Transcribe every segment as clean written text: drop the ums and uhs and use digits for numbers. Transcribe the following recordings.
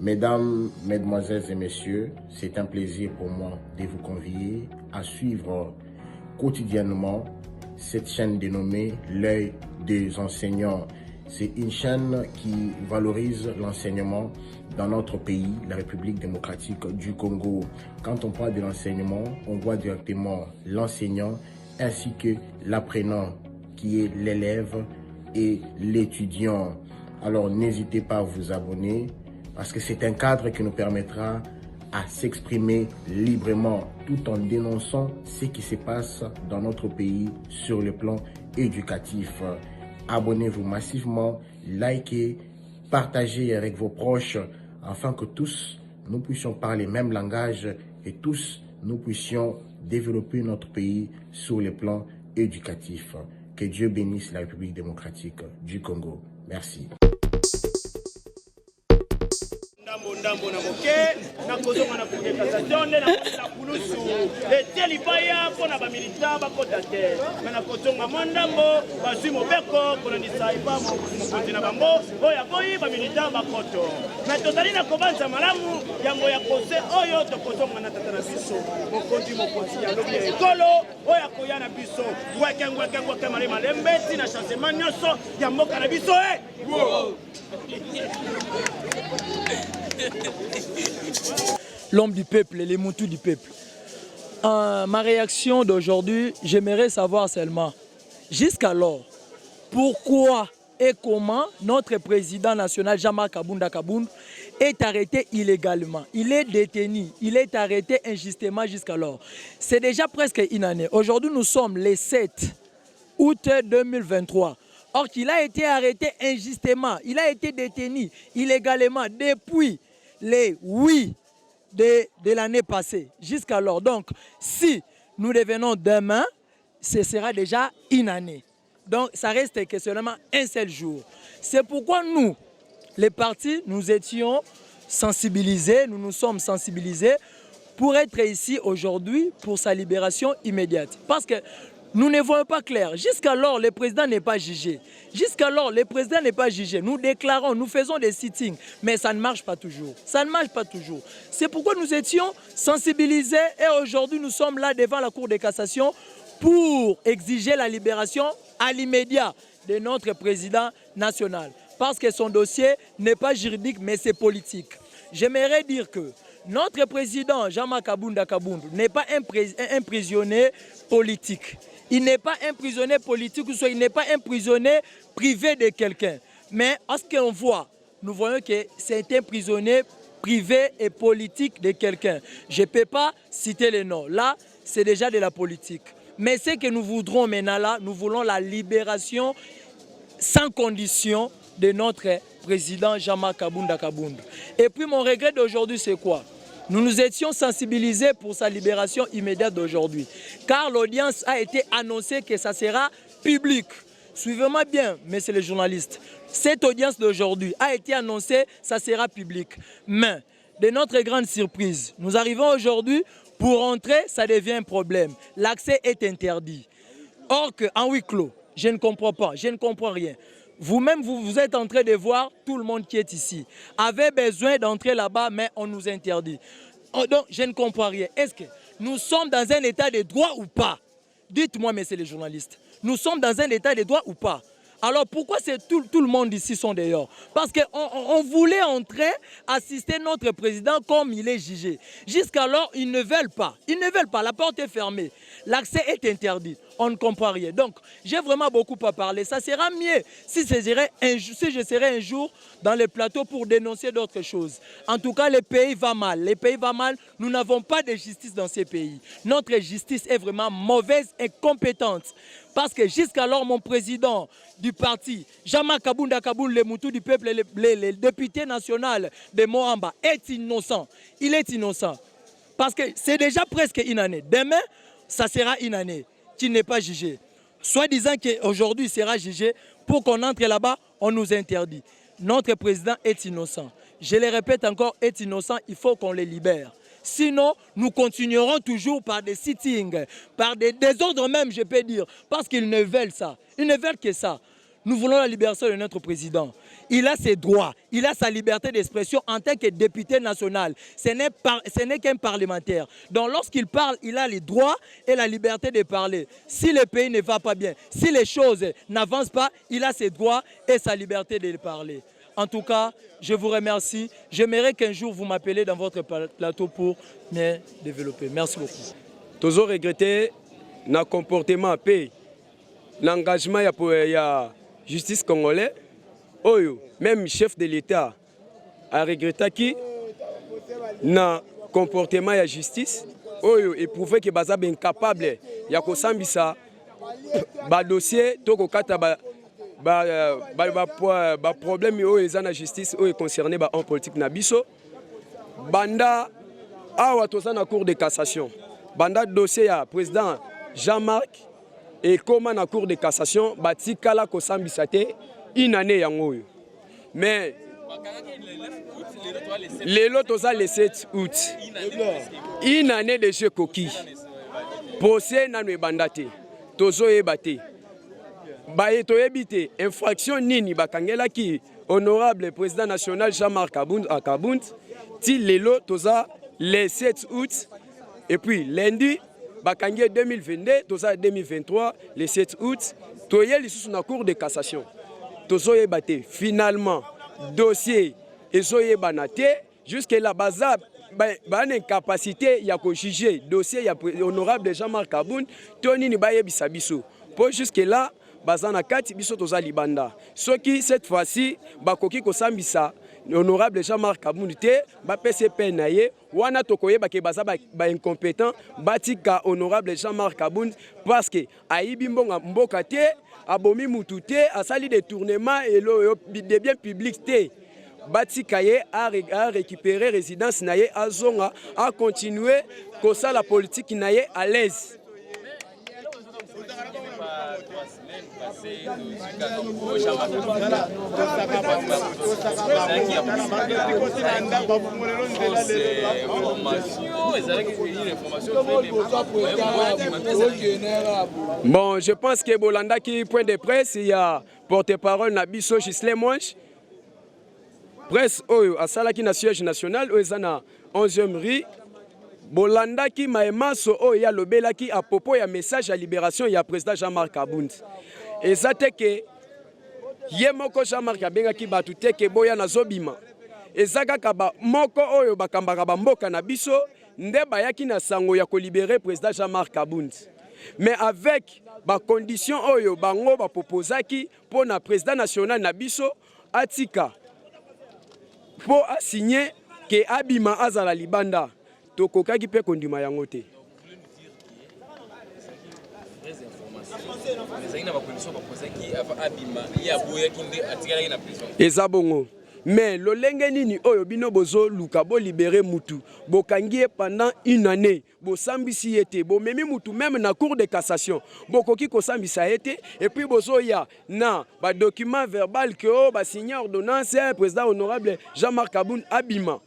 Mesdames, Mesdemoiselles et Messieurs, c'est un plaisir pour moi de vous convier à suivre quotidiennement cette chaîne dénommée L'œil des enseignants. C'est une chaîne qui valorise l'enseignement dans notre pays, la République démocratique du Congo. Quand on parle de l'enseignement, on voit directement l'enseignant ainsi que l'apprenant qui est l'élève et l'étudiant. Alors n'hésitez pas à vous abonner parce que c'est un cadre qui nous permettra à s'exprimer librement tout en dénonçant ce qui se passe dans notre pays sur le plan éducatif. Abonnez-vous massivement, likez, partagez avec vos proches afin que tous nous puissions parler le même langage et tous nous puissions développer notre pays sur le plan éducatif. Que Dieu bénisse la République démocratique du Congo. Merci. Ndambo na moke na kozonga na Cour de cassation nde na kulusu etie libaya mpona bamilita bakota te me na kozonga mo ndambo bazwi mobeko kolandisa ipa mokonzi na bango oyo aboyi bamilita bakoto me tozali na kobanza malamu yango ya kose oyo tokozonga na tata na biso mokonzi alobi ya ekolo oyo akoya na biso ngweke male malembe ntina changement nyonso ya mboka na biso L'homme du peuple et les moutous du peuple. Ma réaction d'aujourd'hui, j'aimerais savoir seulement, jusqu'alors, pourquoi et comment notre président national, Jean-Marc Kabunda Kabound, est arrêté illégalement. Il est détenu, il est arrêté injustement jusqu'alors. C'est déjà presque une année. Aujourd'hui, nous sommes le 7 août 2023. Or qu'il a été arrêté injustement, il a été détenu illégalement depuis les 8 de l'année passée jusqu'alors. Donc, si nous revenons demain, ce sera déjà une année. Donc, ça reste que seulement un seul jour. C'est pourquoi nous, les partis, nous étions sensibilisés, nous nous sommes sensibilisés pour être ici aujourd'hui pour sa libération immédiate. Parce que nous ne voyons pas clair. Jusqu'alors, le président n'est pas jugé. Jusqu'alors, le président n'est pas jugé. Nous déclarons, nous faisons des sittings, mais ça ne marche pas toujours. Ça ne marche pas toujours. C'est pourquoi nous étions sensibilisés et aujourd'hui, nous sommes là devant la Cour de cassation pour exiger la libération à l'immédiat de notre président national. Parce que son dossier n'est pas juridique, mais c'est politique. J'aimerais dire que notre président, Jean-Marc Kabunda Kabound, n'est pas un prisonnier politique. Il n'est pas un prisonnier politique, ou soit il n'est pas un prisonnier privé de quelqu'un. Mais à ce qu'on voit, nous voyons que c'est un prisonnier privé et politique de quelqu'un. Je ne peux pas citer les noms. Là, c'est déjà de la politique. Mais ce que nous voudrons maintenant là, nous voulons la libération sans condition de notre président Jean-Marc Kabunda Kabound. Et puis mon regret d'aujourd'hui, c'est quoi? Nous nous étions sensibilisés pour sa libération immédiate d'aujourd'hui. Car l'audience a été annoncée que ça sera public. Suivez-moi bien, messieurs les journalistes. Cette audience d'aujourd'hui a été annoncée, ça sera public. Mais, de notre grande surprise, nous arrivons aujourd'hui, pour entrer, ça devient un problème. L'accès est interdit. Or qu'en huis clos, je ne comprends pas, je ne comprends rien. Vous-même, vous êtes en train de voir tout le monde qui est ici. Avait besoin d'entrer là-bas, mais on nous interdit. Donc, je ne comprends rien. Est-ce que nous sommes dans un état de droit ou pas? Dites-moi, messieurs les journalistes. Nous sommes dans un état de droit ou pas? Alors pourquoi tout le monde ici sont dehors? Parce qu'on voulait entrer, assister notre président comme il est jugé. Jusqu'alors, ils ne veulent pas. Ils ne veulent pas. La porte est fermée. L'accès est interdit. On ne comprend rien. Donc, j'ai vraiment beaucoup à parler. Ça sera mieux si je serais un jour dans les plateaux pour dénoncer d'autres choses. En tout cas, le pays va mal. Le pays va mal. Nous n'avons pas de justice dans ces pays. Notre justice est vraiment mauvaise et compétente. Parce que jusqu'alors, mon président du parti, Jean-Marc Kabunda Kabound, le moutou du peuple, le député national de Moamba, est innocent. Il est innocent. Parce que c'est déjà presque une année. Demain, ça sera une année qui n'est pas jugé. Soit disant qu'aujourd'hui, il sera jugé, pour qu'on entre là-bas, on nous interdit. Notre président est innocent. Je le répète encore, est innocent, il faut qu'on le libère. Sinon, nous continuerons toujours par des sittings, par des désordres même, je peux dire, parce qu'ils ne veulent ça. Ils ne veulent que ça. Nous voulons la libération de notre président. il a ses droits, il a sa liberté d'expression en tant que député national. Ce n'est qu'un parlementaire. Donc lorsqu'il parle, il a les droits et la liberté de parler. Si le pays ne va pas bien, si les choses n'avancent pas, il a ses droits et sa liberté de parler. En tout cas, je vous remercie. J'aimerais qu'un jour vous m'appelez dans votre plateau pour me développer. Merci beaucoup. Toujours regretter le comportement paix, l'engagement pour la justice congolaise. Même chef de l'État a regretté qui le comportement de la justice. Il prouvait que Baza est incapable de dossier problème dans la justice concerné en politique nabiso banda awa toza na cour de cassation banda dossier ya président Jean-Marc et comment na cour de cassation batikala ko sambisa te une année yango mais lelo toza le 7 août une année de jeu coquille procès nanu ebanda te tozo ebate Bayeto ebite infraction nini bakangela ki honorable président national Jean-Marc Akabound ti lelo toza le 7 août et puis lundi bakangé 2022 toza 2023 le 7 août toye lisusu na cour de cassation tozo ebate finalement dossier ezoye banate jusque là baza ban incapacité ya ko juger dossier ya honorable Jean-Marc Akabound to nini bayebisa biso pour jusque là bazana kati biso toza libanda soki cette fois-ci bakoki ko sambisa honorable Jean-Marc Akabound te ba PCP na ye wana tokoyeba ke baza ba incompétent batika honorable Jean-Marc Akabound parce que ayibi mbonga mboka te abomi mutu te asali détournement et de biens publics te batika ye a récupérer résidence na ye azonga a continuer ko ça la politique na ye à l'aise. Bon, je pense que Bolanda qui point de presse, il y a porte-parole Nabiso Gisle Mouanche. Presse à Salaki na siège national, Oezana 11e rue. Bolanda qui maemaso ya lobela qui à propos ya message à libération ya président Jean-Marc Akabound. Et ça te que yemoko Jean-Marc abenga ki batu te que boya na zobima. Et ça kaba moko oyo bakambaka ba mboka na biso nde bayaki na sango ya ko libérer président Jean-Marc Akabound. Mais avec ba condition oyo bango ba proposaki pour na président national na biso atika pour signer que abima azala libanda. Tokokaki pe kondima yango te. Eza bongo. Mais lolenge nini oyo bino bozo luka bo libérer mutu. Bokangi pendant une année. Bo sambisi ete. Bo memi mutu même na cour de cassation. Bokoki ko sambisa ete. Et puis bozo ya na ba document verbal que o ba signer ordonnance président honorable Jean-Marc Akabound abima.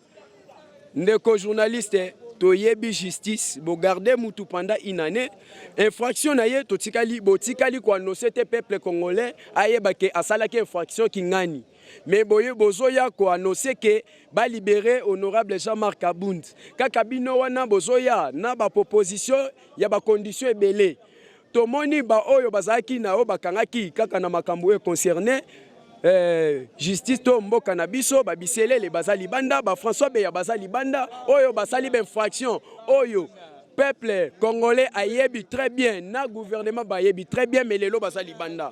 Ndeko journaliste toyebi justice bo garder mutu pendant une année infraction na ye totikali botikali ko annoncer te peuple congolais ayeba ke asala ke infraction kingani mais boye bozoya ko annoncer ke ba libérer honorable Jean-Marc Akabound kaka bino wana bozoya na ba proposition ya ba condition ebele tomoni ba oyo bazaki na o bakangaki kaka na makambo e concerné justice to mboka na biso babisele le bazali banda ba François Beya bazali banda oyo basali ben fraction oyo peuple congolais ayebi très bien na gouvernement bayebi très bien mais lelo bazali banda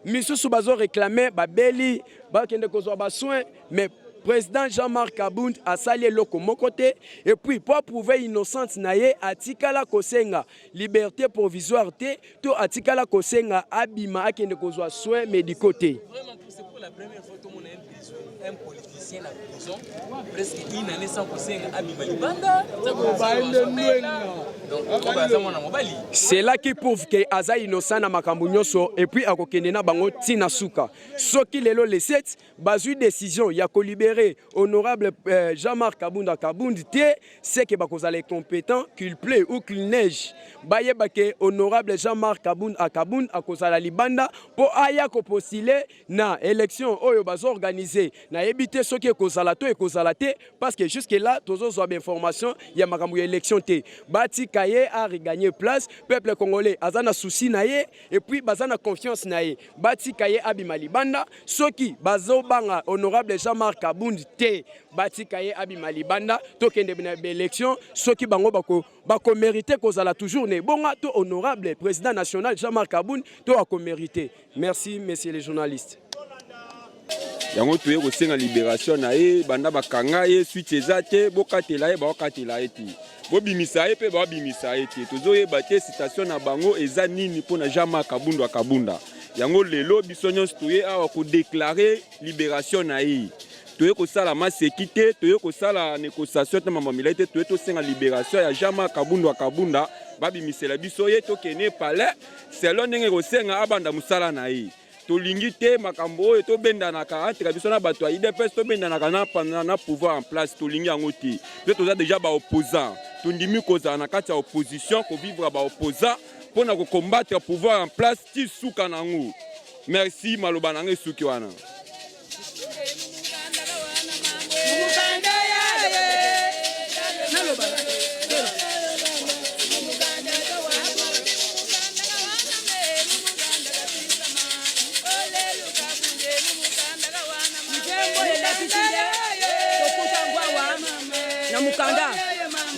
misusu bazo réclamer babeli bakende kozwa ba soin mais président Jean-Marc Akabound a sali loko mokote et puis pour prouver innocence naye atikala kosenga liberté provisoire te to atikala kosenga abima akende kozwa soin médicaux te. C'est pour la première fois que un politicien à prison, presque une année sans conseil à Bimalibanda. C'est là qui prouve que Aza innocent na makambo nyonso et puis akokende na bango tina suka. Soki lelo le 7 bazui décision ya ko libérer honorable Jean-Marc Akabound te c'est que bakozala compétent qu'il plaît ou qu'il neige. Bayeba ke honorable Jean-Marc Akabound akozala libanda pour aya ko postuler na élection élection oyo bazo organisé na yebité ce qui est kozala te parce que jusque là tozo zo information ya makambo ya élection te bati kaye a regagner place peuple congolais azana souci na ye et puis bazana confiance na ye bati kaye abima libanda soki bazo banga honorable Jean-Marc Kabundi te bati kaye abima libanda tokende na élection soki bango bako mériter kozala toujours ne bonga to honorable président national Jean-Marc Kabundi to ako mériter. Merci messieurs les journalistes. Yango tuye kosenga libération na ye banda bakanga ye suite ezate bokatela ye bakatela ye ti bobimisa ye pe babimisa ye ti tozoyeba te citation na bango eza nini pona Jean-Marc Kabundi akabunda yango lelo biso nyonso tuye awa ko déclarer libération na ye tuye kosala masekite tuye kosala négociation te mamamila te tuye tosenga libération ya Jean-Marc Kabundi akabunda babimisela biso ye tokene palais selon ndenge kosenga abanda musala na ye tolingi te makambo oyo tobendanaka entre biso na bato ya IDPS tobendanaka na pouvoir en place tolingi yango te pe toza déjà baopposant tondimi kozala na kati ya opposition kovivre baopposant mpona kokombattre pouvoir en place ti suka nango. Merci maloba nanga esuki wana. Na mukanda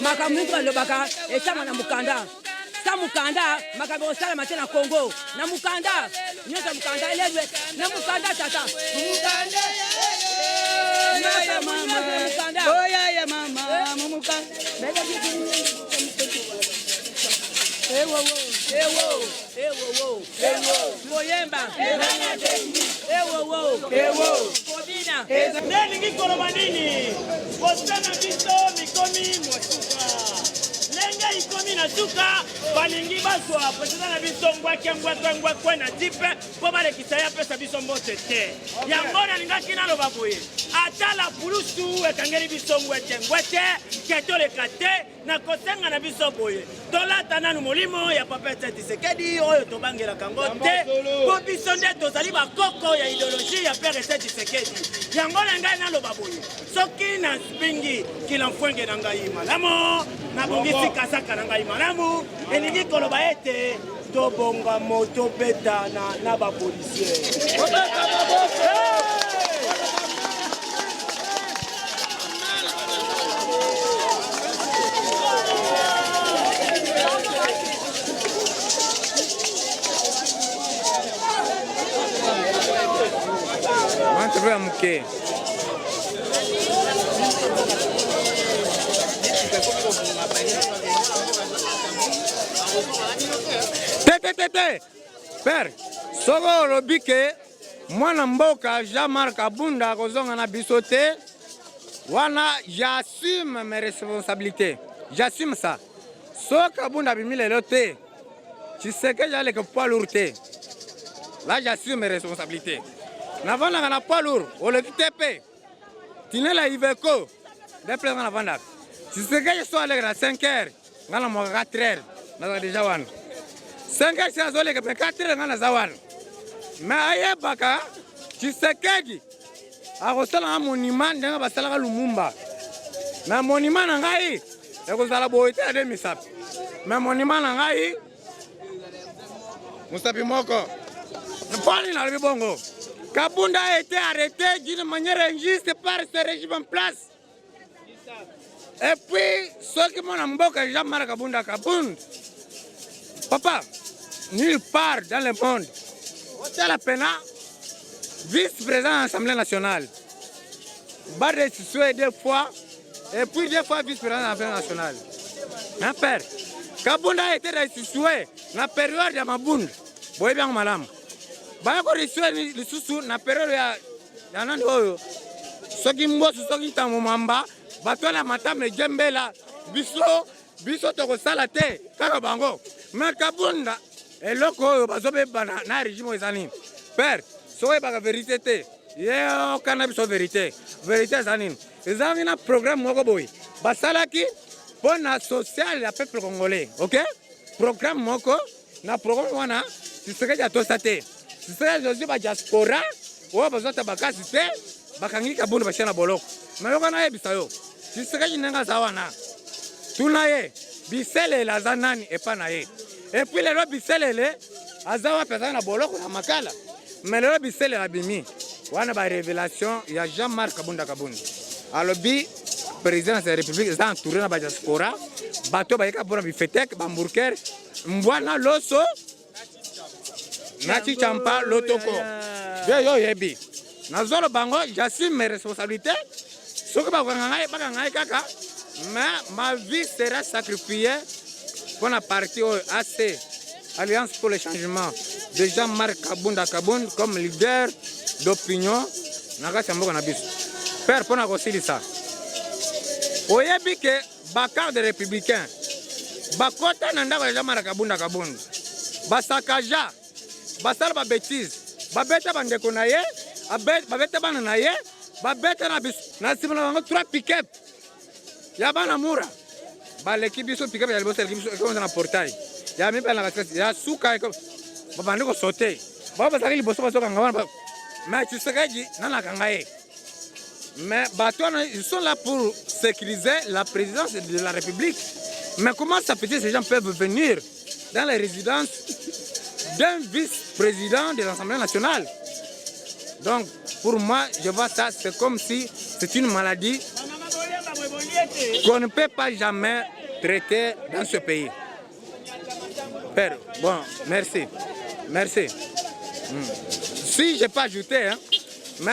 makamunga lobaka esama na mukanda sa mukanda makabo sala matena Congo na mukanda nyosa mukanda elewe na mukanda tata mukanda ya mama mukanda oya ya mama mukanda ewo moyemba ewo kodina neni ngikoloba nini kosana biso mikomi mwasuka lenge ikomi na suka balingi bazwa président na biso ngwakwe na tipe po balekisa ya pesa biso mbote te yango nalingaki naloba boye atala pulusu ekangeli biso ngwete ketoleka te na kosenga na biso boye tolata nanu molimo ya papa Tshisekedi oyo tobangelaka ngo te po biso nde tozali bakoko ya idéologie ya père Tshisekedi yango na ngai naloba boye soki na spingi kilamfwenge na ngai malamu nabongisi kasaka na ngai malamu elingi koloba ete tobonga moto betana na bapolisier Mke. Tete père soko lobike mwana mboka Jean-Marc Kabundi kozonga na bisote wana j'assume mes responsabilités j'assume ça so Kabundi abimile lote Tshisekedi jale que poids lourd te là j'assume mes responsabilités navanda na poids lourd o le TP tinela Iveco de présent navanda Tshisekedi so aller à 5h ngana mo 4h na déjà wana 5h c'est azole que 4h ngana zawana mais ayebaka Tshisekedi akosala un monument ndenge basalaka Lumumba mais monument na ngai ekozala boye te ade misapi mais monument na ngai musapi moko mponi na lobi bongo Kabundi a été arrêté d'une manière injuste par ce régime en place. Et puis, ceux qui m'ont embarqué, Jean-Marc Kabundi, papa, nulle part dans le monde, c'est la peine, vice-président de l'Assemblée nationale, Barre Sissoué 2 fois, et puis 2 fois vice-président de l'Assemblée nationale. Mon père, Kabundi a été Sissoué dans la période de Mabund, boye bien madame. Bako risiwe lisusu na période ya nani oyo soki mbosu soki tango mamba batwala matame jembela biso tokosala te kaka bango mais Kabundi eloko oyo bazobeba na régime ezani père soki baka vérité te ye okana biso vérité ezani ezangi na programme moko boye basalaki pour na social ya peuple congolais ok programme moko na programme wana Tshisekedi atosate c'est la diaspora oyo bazota bakasi te bakangi Kabunda batie na boloko me yoka nayebisa yo Tshisekedi ndenge aza wana tuna ye biselele aza nani epa na ye epuis lelo biselele aza wapi aza na boloko na makala me lelo biselele abimi wana barévélation ya Jean-Marc Kabunda alobi président de la République eza entouré na badiaspora bato bayeka mpona bifetek bamburker mbwa na loso na chichampa lotoko nde yo yebi nazolo bango j'assume mes responsabilités soki bakanga ngai kaka mais ma vie sera sacrifiée pour la partie AC Alliance pour le changement de Jean-Marc Kabunda comme leader d'opinion na kati ya mboka na biso père mpona kosilisa oyebi ke bacarde républicain bakota na ndako ya Jean-Marc Kabunda basakaja basala babétise babeta bandeko na ye babeta bana na ye babeta na biso na nsima na bango 3 pick-up ya bana mura baleki biso pick-up ya liboso eleki biso ekomeza na portail ya mibala na baskasi ya suka babandi kosote bao bazalaki liboso bazokanga wana mais Tshisekedi nanakanga ye mais bato wana ils sont là pour sécuriser la présidence de la République. Mais comment ça fait que ces gens peuvent venir dans les résidences d'un vice-président de l'Assemblée nationale? Donc, pour moi, je vois ça, c'est comme si c'est une maladie qu'on ne peut pas jamais traiter dans ce pays. Père, bon, merci. Merci. Si je n'ai pas ajouté, hein, mais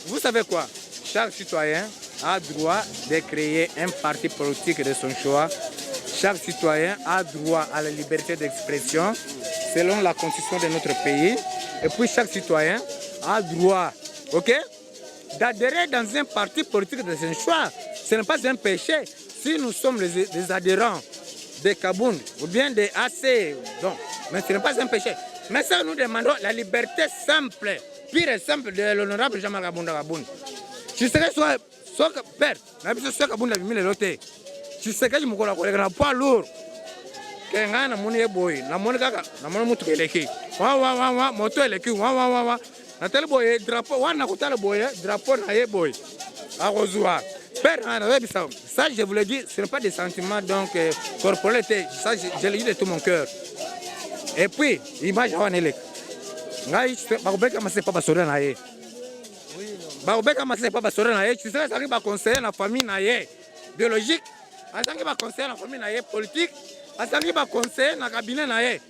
vous savez quoi? Chaque citoyen a droit de créer un parti politique de son choix. Chaque citoyen a droit à la liberté d'expression selon la constitution de notre pays. Et puis chaque citoyen a droit, d'adhérer dans un parti politique de son choix. Ce n'est pas un péché. Si nous sommes des adhérents de Kabound ou bien des AC, donc, mais ce n'est pas un péché. Mais ça, nous demandons la liberté simple, pure et simple de l'honorable Jean-Marc Kabunda. Tu sais que soit père, na biso soit Kabunda bimile lote. Tu sais que mukolo koleka na poids lourd. Kenga na moni boy, na moni kaka, na moni mutu eleki. Wa moto eleki wa. Na tele boy drapeau wana kotala boy, drapeau na ye boy. Akozua. Père na bisa. Ça je vous le dis, ce n'est pas des sentiments donc corporels, ça je le dis de tout mon cœur. Et puis, image wana eleki. Ngai bakobeka masepa basore na ye. Bakobeka masepa basore na ye, tu sais ça qui va conseiller la famille na ye biologique, ça qui va conseiller la famille na ye politique, ça qui va conseiller na cabinet na ye.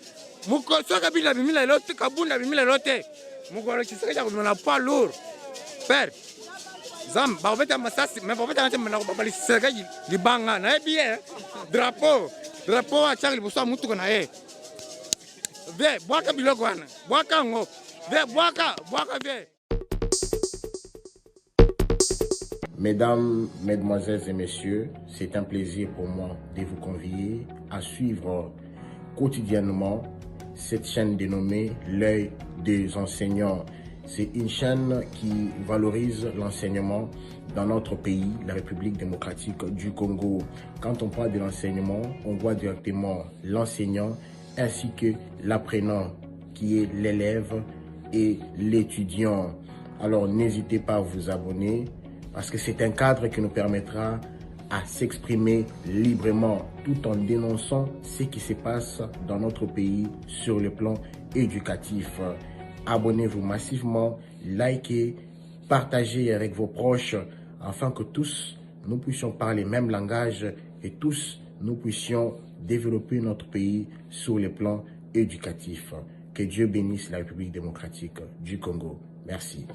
Muko so kabila bimila lote Kabunda bimila lote. Muko tu sais que na pas lourd. Père Zam bakobeta masasi, mais bakobeta na mena ko babali Tshisekedi libanga na ye bien drapeau a chakli boso mutu na ye. Ve boaka biloko wana, boaka ngo. Ve boaka ve. Mesdames, Mesdemoiselles et Messieurs, c'est un plaisir pour moi de vous convier à suivre quotidiennement cette chaîne dénommée L'œil des enseignants. C'est une chaîne qui valorise l'enseignement dans notre pays, la République démocratique du Congo. Quand on parle de l'enseignement, on voit directement l'enseignant ainsi que l'apprenant qui est l'élève et l'étudiant. Alors n'hésitez pas à vous abonner parce que c'est un cadre qui nous permettra à s'exprimer librement tout en dénonçant ce qui se passe dans notre pays sur le plan éducatif. Abonnez-vous massivement, likez, partagez avec vos proches afin que tous nous puissions parler le même langage et tous nous puissions développer notre pays sur le plan éducatif. Que Dieu bénisse la République démocratique du Congo. Merci.